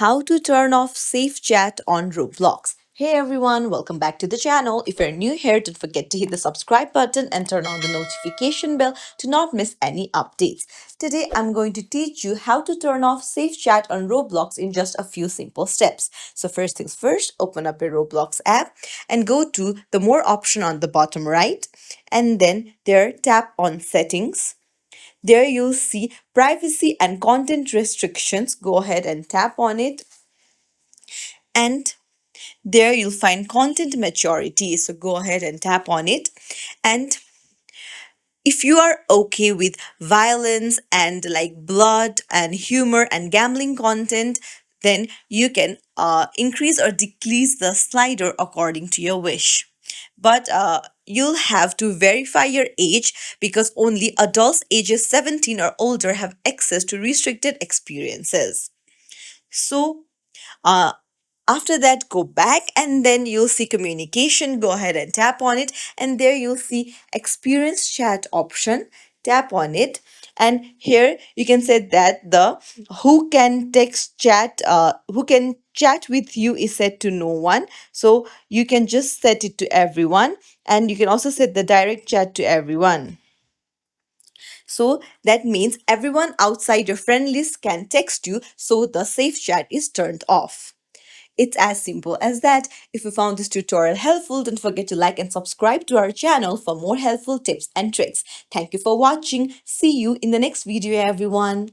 how to turn off safe chat on Roblox. Hey everyone, welcome back to the channel. If you're new here, don't forget to hit the subscribe button and turn on the notification bell to not miss any updates. Today, I'm going to teach you how to turn off safe chat on Roblox in just a few simple steps. So first things first, open up your Roblox app and go to the more option on the bottom right, and then there tap on settings. There you'll see privacy and content restrictions. Go ahead and tap on it. And there you'll find content maturity. So go ahead and tap on it. And if you are okay with violence and like blood and humor and gambling content, then you can increase or decrease the slider according to your wish. But you'll have to verify your age because only adults ages 17 or older have access to restricted experiences. So, uh, after that, go back and then you'll see communication. Go ahead and tap on it, and there you'll see experience chat option. Tap on it, and here you can say that the who can chat with you is set to no one. So you can just set it to everyone, and you can also set the direct chat to everyone. So that means everyone outside your friend list can text you, so the safe chat is turned off. It's as simple as that. If you found this tutorial helpful, don't forget to like and subscribe to our channel for more helpful tips and tricks. Thank you for watching. See you in the next video, everyone.